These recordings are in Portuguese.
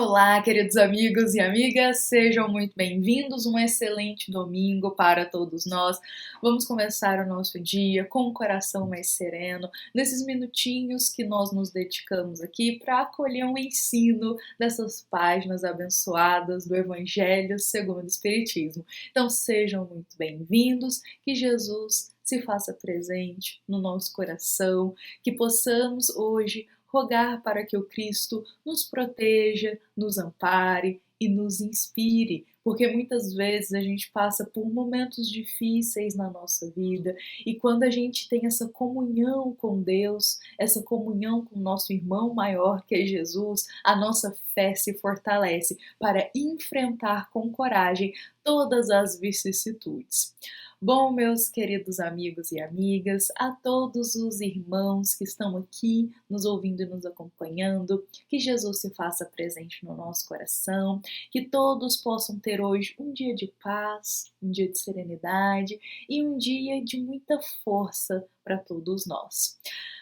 Olá, queridos amigos e amigas, sejam muito bem-vindos. Um excelente domingo para todos nós. Vamos começar o nosso dia com o coração mais sereno, nesses minutinhos que nós nos dedicamos aqui para acolher um ensino dessas páginas abençoadas do Evangelho segundo o Espiritismo. Então, sejam muito bem-vindos, que Jesus se faça presente no nosso coração, que possamos hoje rogar para que o Cristo nos proteja, nos ampare e nos inspire, porque muitas vezes a gente passa por momentos difíceis na nossa vida e quando a gente tem essa comunhão com Deus, essa comunhão com o nosso irmão maior que é Jesus, a nossa fé se fortalece para enfrentar com coragem todas as vicissitudes. Bom, meus queridos amigos e amigas, a todos os irmãos que estão aqui nos ouvindo e nos acompanhando, que Jesus se faça presente no nosso coração, que todos possam ter hoje um dia de paz, um dia de serenidade e um dia de muita força para todos nós.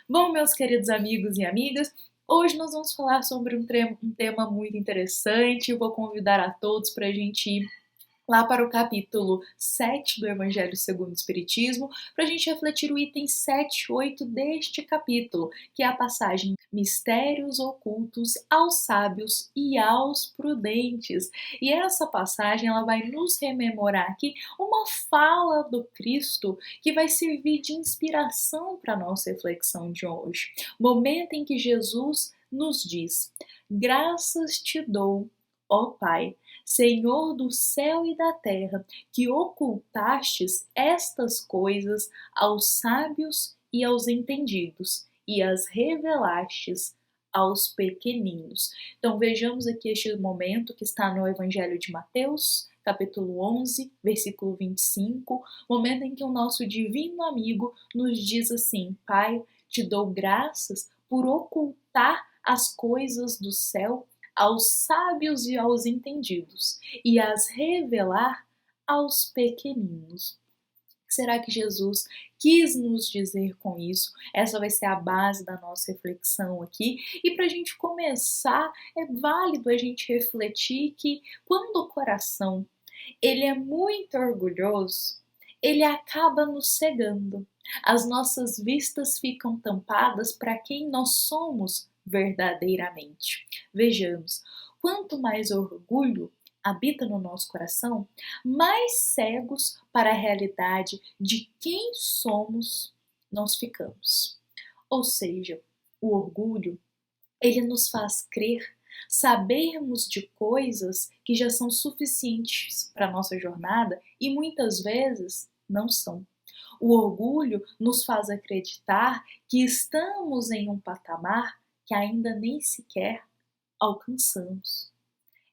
Bom, meus queridos amigos e amigas, hoje nós vamos falar sobre um tema muito interessante. Eu vou convidar a todos para a gente ir lá para o capítulo 7 do Evangelho segundo o Espiritismo, para a gente refletir o item 7 e 8 deste capítulo, que é a passagem Mistérios ocultos aos sábios e aos prudentes. E essa passagem ela vai nos rememorar aqui uma fala do Cristo que vai servir de inspiração para a nossa reflexão de hoje. Momento em que Jesus nos diz: graças te dou, ó Pai, Senhor do céu e da terra, que ocultastes estas coisas aos sábios e aos entendidos, e as revelastes aos pequeninos. Então vejamos aqui este momento que está no Evangelho de Mateus, capítulo 11, versículo 25, momento em que o nosso divino amigo nos diz assim: Pai, te dou graças por ocultar as coisas do céu aos sábios e aos entendidos, e as revelar aos pequeninos. O que será que Jesus quis nos dizer com isso? Essa vai ser a base da nossa reflexão aqui. E para a gente começar, é válido a gente refletir que quando o coração ele é muito orgulhoso, ele acaba nos cegando. As nossas vistas ficam tampadas para quem nós somos verdadeiramente. Vejamos, quanto mais orgulho habita no nosso coração, mais cegos para a realidade de quem somos nós ficamos. Ou seja, o orgulho, ele nos faz crer, sabermos de coisas que já são suficientes para a nossa jornada e muitas vezes não são. O orgulho nos faz acreditar que estamos em um patamar que ainda nem sequer alcançamos.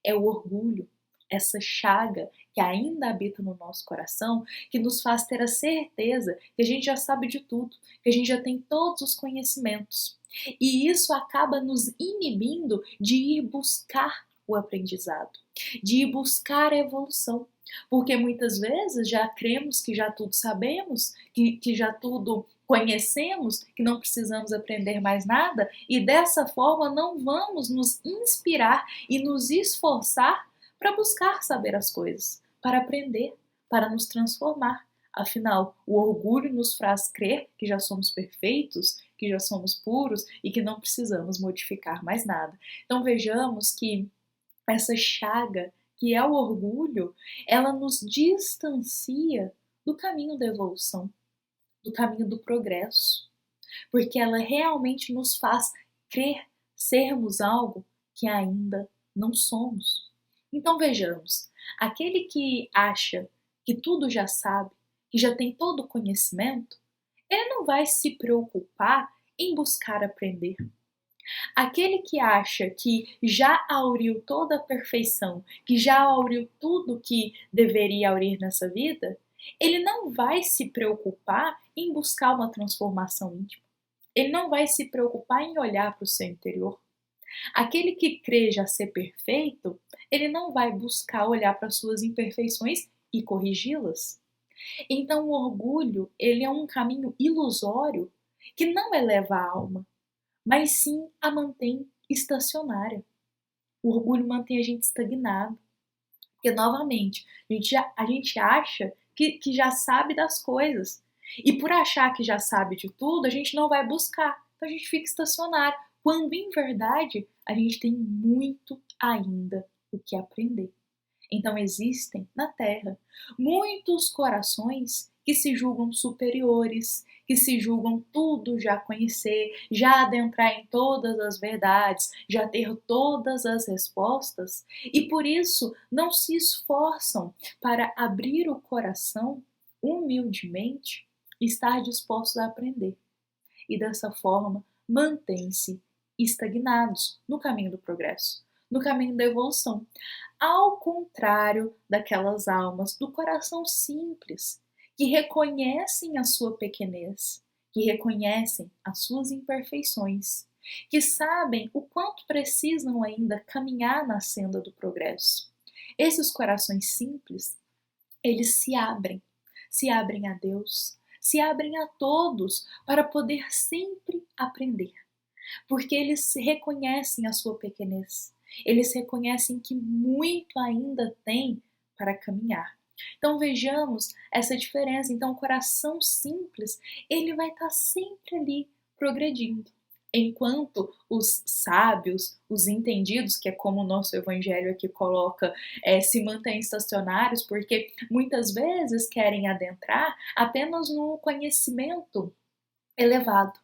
É o orgulho, essa chaga que ainda habita no nosso coração, que nos faz ter a certeza que a gente já sabe de tudo, que a gente já tem todos os conhecimentos. E isso acaba nos inibindo de ir buscar o aprendizado, de ir buscar a evolução. Porque muitas vezes já cremos que já tudo sabemos, que já tudo conhecemos, que não precisamos aprender mais nada, e dessa forma não vamos nos inspirar e nos esforçar para buscar saber as coisas, para aprender, para nos transformar. Afinal, o orgulho nos faz crer que já somos perfeitos, que já somos puros e que não precisamos modificar mais nada. Então vejamos que essa chaga, que é o orgulho, ela nos distancia do caminho da evolução, do caminho do progresso, porque ela realmente nos faz crer sermos algo que ainda não somos. Então vejamos, aquele que acha que tudo já sabe, que já tem todo o conhecimento, ele não vai se preocupar em buscar aprender. Aquele que acha que já auriu toda a perfeição, que já auriu tudo que deveria aurir nessa vida, ele não vai se preocupar em buscar uma transformação íntima. Ele não vai se preocupar em olhar para o seu interior. Aquele que crê já ser perfeito, ele não vai buscar olhar para suas imperfeições e corrigi-las. Então o orgulho, ele é um caminho ilusório que não eleva a alma, mas sim a mantém estacionária. O orgulho mantém a gente estagnado. Porque, novamente, a gente acha que já sabe das coisas. E por achar que já sabe de tudo, a gente não vai buscar. Então a gente fica estacionário. Quando, em verdade, a gente tem muito ainda o que aprender. Então existem na Terra muitos corações que se julgam superiores, que se julgam tudo já conhecer, já adentrar em todas as verdades, já ter todas as respostas, e por isso não se esforçam para abrir o coração humildemente e estar dispostos a aprender. E dessa forma mantêm-se estagnados no caminho do progresso, no caminho da evolução. Ao contrário daquelas almas do coração simples, que reconhecem a sua pequenez, que reconhecem as suas imperfeições, que sabem o quanto precisam ainda caminhar na senda do progresso. Esses corações simples, eles se abrem a Deus, se abrem a todos para poder sempre aprender, porque eles reconhecem a sua pequenez, eles reconhecem que muito ainda tem para caminhar. Então vejamos essa diferença. Então o coração simples, ele vai estar sempre ali progredindo. Enquanto os sábios, os entendidos, que é como o nosso evangelho aqui coloca, se mantêm estacionários, porque muitas vezes querem adentrar apenas no conhecimento elevado,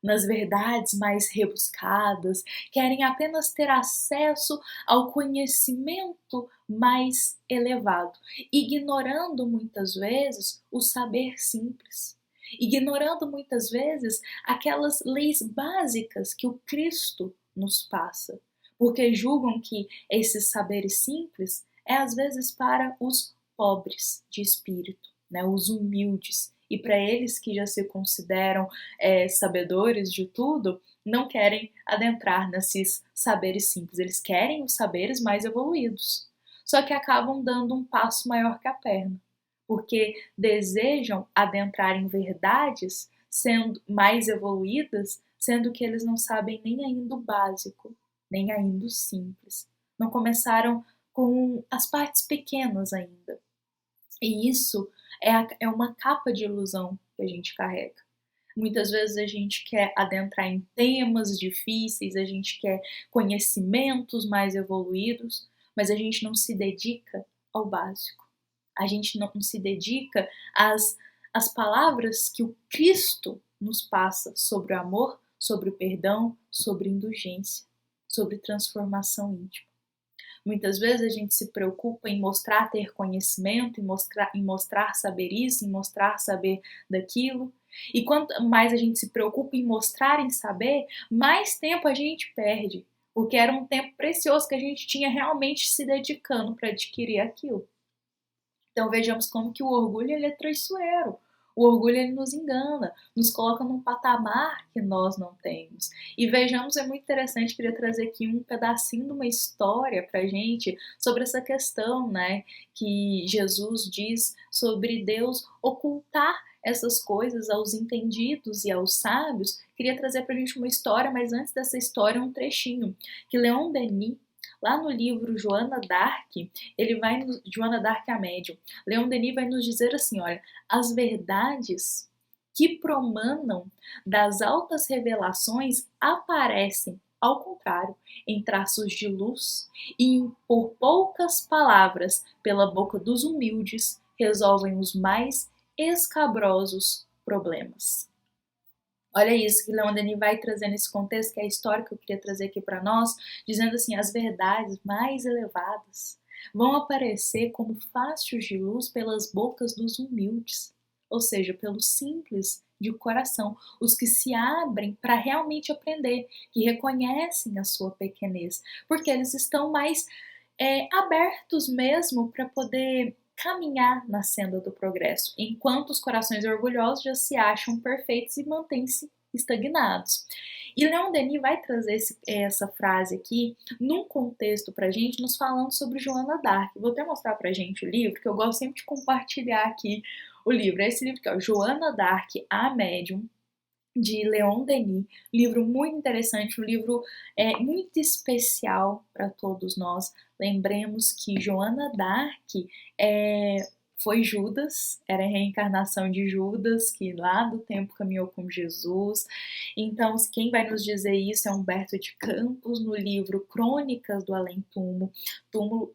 nas verdades mais rebuscadas, querem apenas ter acesso ao conhecimento mais elevado, ignorando muitas vezes o saber simples, ignorando muitas vezes aquelas leis básicas que o Cristo nos passa, porque julgam que esses saberes simples é às vezes para os pobres de espírito, né, os humildes, e para eles que já se consideram sabedores de tudo, não querem adentrar nesses saberes simples, eles querem os saberes mais evoluídos, só que acabam dando um passo maior que a perna, porque desejam adentrar em verdades sendo mais evoluídas, sendo que eles não sabem nem ainda o básico, nem ainda o simples, não começaram com as partes pequenas ainda, e isso é uma capa de ilusão que a gente carrega. Muitas vezes a gente quer adentrar em temas difíceis, a gente quer conhecimentos mais evoluídos, mas a gente não se dedica ao básico. A gente não se dedica às palavras que o Cristo nos passa sobre o amor, sobre o perdão, sobre indulgência, sobre transformação íntima. Muitas vezes a gente se preocupa em mostrar ter conhecimento, em mostrar saber isso, em mostrar saber daquilo. E quanto mais a gente se preocupa em mostrar, em saber, mais tempo a gente perde. Porque era um tempo precioso que a gente tinha realmente se dedicando para adquirir aquilo. Então vejamos como que o orgulho ele é traiçoeiro. O orgulho ele nos engana, nos coloca num patamar que nós não temos. E vejamos, é muito interessante, queria trazer aqui um pedacinho de uma história pra gente sobre essa questão, né, que Jesus diz sobre Deus ocultar essas coisas aos entendidos e aos sábios. Queria trazer pra gente uma história, mas antes dessa história um trechinho que Leon Denis, lá no livro Joana d'Arc, Joana d'Arc a Médium, Leon Denis vai nos dizer assim, olha, as verdades que promanam das altas revelações aparecem, ao contrário, em traços de luz e por poucas palavras pela boca dos humildes resolvem os mais escabrosos problemas. Olha isso que Leon Denis vai trazer nesse contexto, que é a história que eu queria trazer aqui para nós, dizendo assim, as verdades mais elevadas vão aparecer como fachos de luz pelas bocas dos humildes, ou seja, pelos simples de coração, os que se abrem para realmente aprender, que reconhecem a sua pequenez, porque eles estão mais abertos mesmo para poder caminhar na senda do progresso, enquanto os corações orgulhosos já se acham perfeitos e mantêm-se estagnados. E Leon Denis vai trazer essa frase aqui num contexto pra gente, nos falando sobre Joana d'Arc. Vou até mostrar pra gente o livro, que eu gosto sempre de compartilhar aqui o livro. É esse livro que é Joana d'Arc, a Médium. de Leon Denis, livro muito interessante, um livro muito especial para todos nós. Lembremos que Joana d'Arc é, foi Judas, era a reencarnação de Judas, que lá do tempo caminhou com Jesus. Então, quem vai nos dizer isso é Humberto de Campos, no livro Crônicas do Além-Túmulo.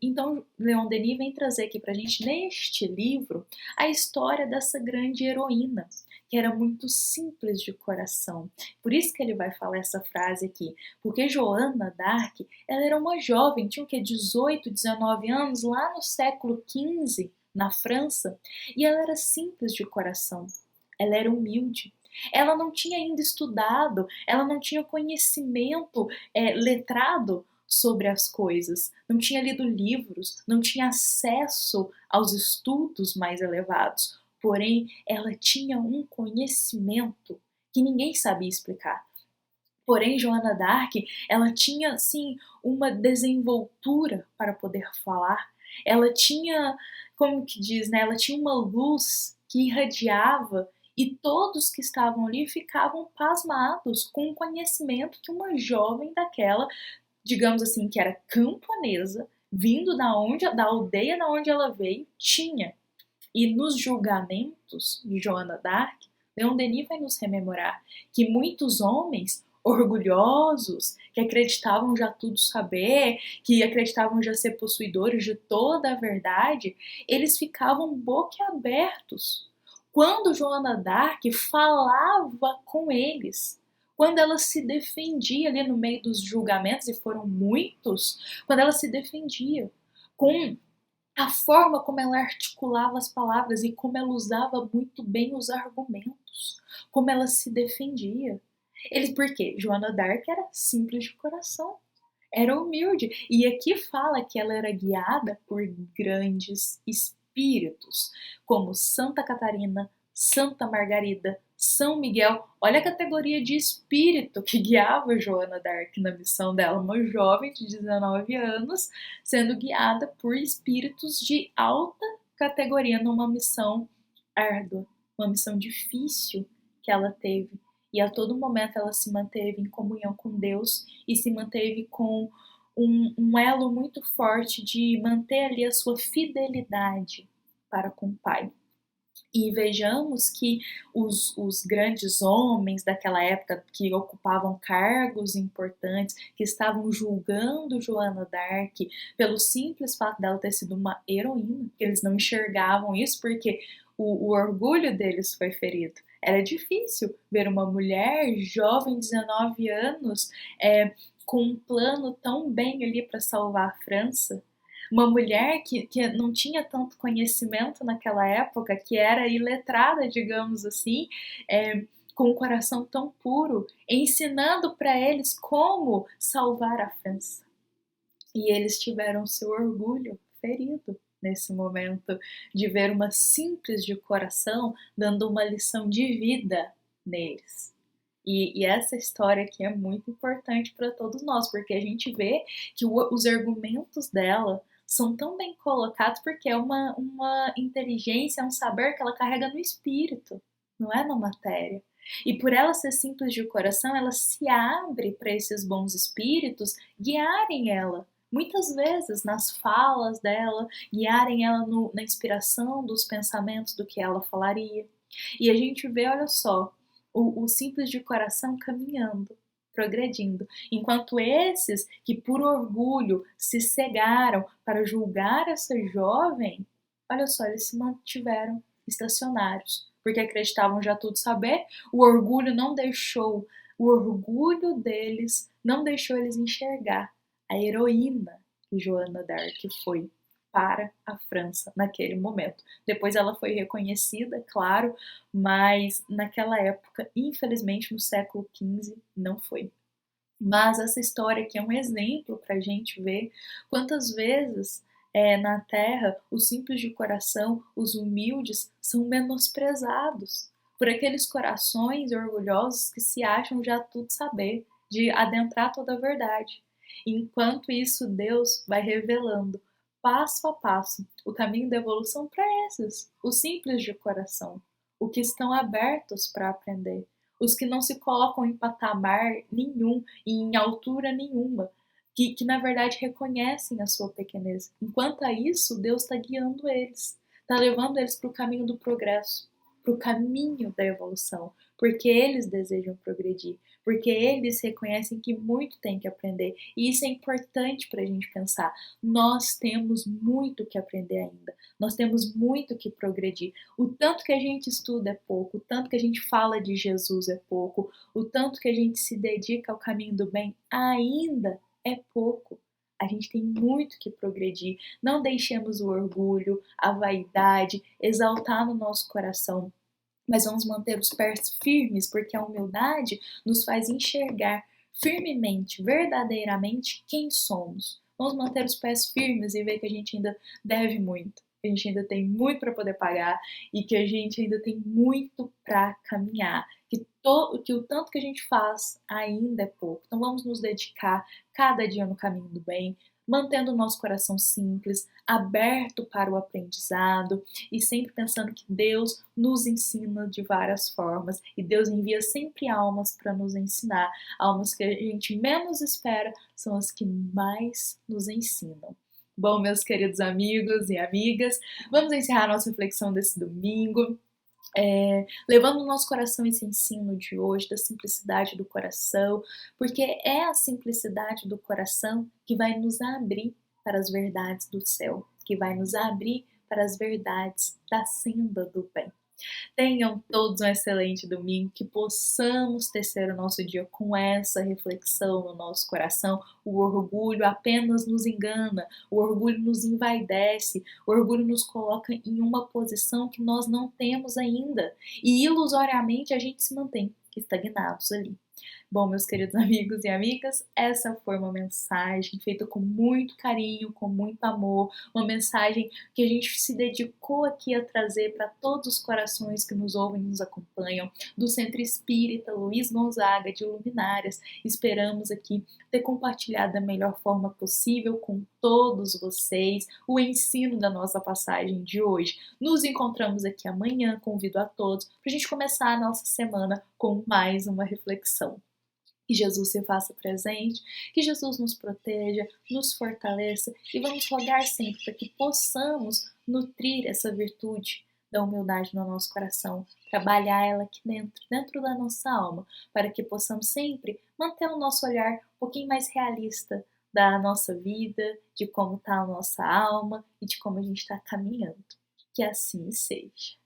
Então, Leon Denis vem trazer aqui para a gente, neste livro, a história dessa grande heroína, que era muito simples de coração. Por isso que ele vai falar essa frase aqui, porque Joana d'Arc, ela era uma jovem, tinha o que, 18, 19 anos, lá no século XV, na França, e ela era simples de coração, ela era humilde, ela não tinha ainda estudado, ela não tinha conhecimento letrado sobre as coisas, não tinha lido livros, não tinha acesso aos estudos mais elevados. Porém, ela tinha um conhecimento que ninguém sabia explicar. Porém, Joana d'Arc, ela tinha, assim, uma desenvoltura para poder falar. Ela tinha, como que diz, né? Ela tinha uma luz que irradiava e todos que estavam ali ficavam pasmados com o conhecimento que uma jovem daquela, digamos assim, que era camponesa, vindo da aldeia da onde ela veio, tinha. E nos julgamentos de Joana d'Arc, Leon Denis vai nos rememorar que muitos homens orgulhosos, que acreditavam já tudo saber, que acreditavam já ser possuidores de toda a verdade, eles ficavam boquiabertos quando Joana d'Arc falava com eles. Quando ela se defendia ali no meio dos julgamentos, e foram muitos, quando ela se defendia com a forma como ela articulava as palavras e como ela usava muito bem os argumentos, como ela se defendia. Eles, por quê? Joana d'Arc era simples de coração, era humilde. E aqui fala que ela era guiada por grandes espíritos, como Santa Catarina, Santa Margarida, São Miguel. Olha a categoria de espírito que guiava Joana d'Arc na missão dela, uma jovem de 19 anos, sendo guiada por espíritos de alta categoria numa missão árdua, uma missão difícil que ela teve. E a todo momento ela se manteve em comunhão com Deus e se manteve com um elo muito forte de manter ali a sua fidelidade para com o Pai. E vejamos que os grandes homens daquela época que ocupavam cargos importantes, que estavam julgando Joana d'Arc pelo simples fato dela ter sido uma heroína, que eles não enxergavam isso porque o orgulho deles foi ferido. Era difícil ver uma mulher jovem, 19 anos, com um plano tão bem ali para salvar a França, uma mulher que não tinha tanto conhecimento naquela época, que era iletrada, digamos assim, com um coração tão puro, ensinando para eles como salvar a França. E eles tiveram seu orgulho ferido nesse momento de ver uma simples de coração dando uma lição de vida neles. E essa história aqui é muito importante para todos nós, porque a gente vê que os argumentos dela são tão bem colocados porque é uma inteligência, é um saber que ela carrega no espírito, não é na matéria. E por ela ser simples de coração, ela se abre para esses bons espíritos guiarem ela. Muitas vezes nas falas dela, guiarem ela na inspiração dos pensamentos do que ela falaria. E a gente vê, olha só, o simples de coração caminhando, progredindo, enquanto esses que por orgulho se cegaram para julgar essa jovem, olha só, eles se mantiveram estacionários, porque acreditavam já tudo saber, o orgulho deles não deixou eles enxergar a heroína que Joana d'Arc foi para a França naquele momento. Depois ela foi reconhecida, claro, mas naquela época, infelizmente no século XV, não foi. Mas essa história aqui é um exemplo para a gente ver quantas vezes na Terra os simples de coração, os humildes, são menosprezados por aqueles corações orgulhosos que se acham já tudo saber, de adentrar toda a verdade. Enquanto isso, Deus vai revelando passo a passo o caminho da evolução para esses, os simples de coração, os que estão abertos para aprender, os que não se colocam em patamar nenhum e em altura nenhuma, que na verdade reconhecem a sua pequenez. Enquanto a isso, Deus está guiando eles, está levando eles para o caminho do progresso, para o caminho da evolução, porque eles desejam progredir, porque eles reconhecem que muito tem que aprender. E isso é importante para a gente pensar. Nós temos muito que aprender ainda, nós temos muito que progredir. O tanto que a gente estuda é pouco, o tanto que a gente fala de Jesus é pouco, o tanto que a gente se dedica ao caminho do bem ainda é pouco. A gente tem muito que progredir. Não deixemos o orgulho, a vaidade exaltar no nosso coração, mas vamos manter os pés firmes, porque a humildade nos faz enxergar firmemente, verdadeiramente quem somos. Vamos manter os pés firmes e ver que a gente ainda deve muito, que a gente ainda tem muito para poder pagar e que a gente ainda tem muito para caminhar, que o tanto que a gente faz ainda é pouco. Então vamos nos dedicar cada dia no caminho do bem, mantendo o nosso coração simples, aberto para o aprendizado e sempre pensando que Deus nos ensina de várias formas e Deus envia sempre almas para nos ensinar. Almas que a gente menos espera são as que mais nos ensinam. Bom, meus queridos amigos e amigas, vamos encerrar nossa reflexão desse domingo. Levando no nosso coração esse ensino de hoje, da simplicidade do coração, porque é a simplicidade do coração que vai nos abrir para as verdades do céu, que vai nos abrir para as verdades da senda do bem. Tenham todos um excelente domingo, que possamos tecer o nosso dia com essa reflexão no nosso coração. O orgulho apenas nos engana, o orgulho nos envaidece, o orgulho nos coloca em uma posição que nós não temos ainda e ilusoriamente a gente se mantém estagnados ali. Bom, meus queridos amigos e amigas, essa foi uma mensagem feita com muito carinho, com muito amor, uma mensagem que a gente se dedicou aqui a trazer para todos os corações que nos ouvem e nos acompanham, do Centro Espírita Luiz Gonzaga de Luminárias. Esperamos aqui ter compartilhado da melhor forma possível com todos vocês o ensino da nossa passagem de hoje. Nos encontramos aqui amanhã, convido a todos para a gente começar a nossa semana com mais uma reflexão. Que Jesus se faça presente, que Jesus nos proteja, nos fortaleça e vamos rogar sempre para que possamos nutrir essa virtude da humildade no nosso coração, trabalhar ela aqui dentro da nossa alma, para que possamos sempre manter o nosso olhar um pouquinho mais realista da nossa vida, de como está a nossa alma e de como a gente está caminhando. Que assim seja.